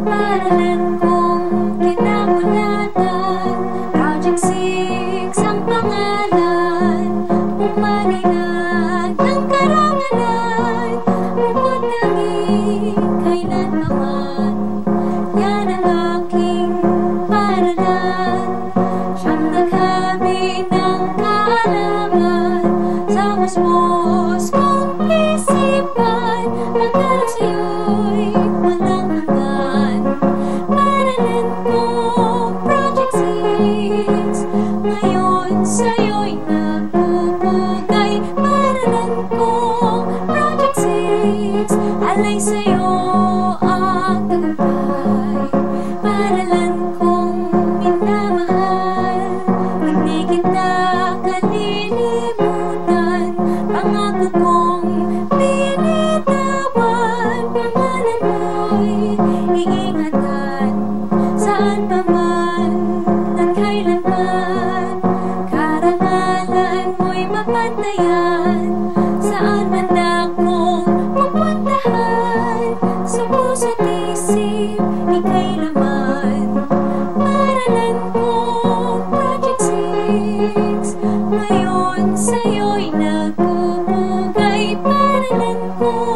Paralan kong kinamulatan, Project 6 ang pangalan. Umalinag ng karangalan, bukod naging kailanman. Yan ang aking paralan, siyang naghabi ng kaalaman. Sa musmos kong isipan, pagkarap sa'yo'y walang hanggan. Paralan ko, Project 6, ngayon sa'yo'y nagpupugay. Paralan ko, Project 6, alay sa'yo ang tagumpay. Paralan kong minamahal, hindi kita kalilimutan. Pangako kong binitawan, pangalan mo'y iingatan. Saan pa man at kailanman, karangalan mo'y mapatayan. Saan man akong pupuntahan, sa puso't isip ika'y laman. Paralan ko, Project 6, ngayon sa'yo'y nagpupugay. Paralan ko,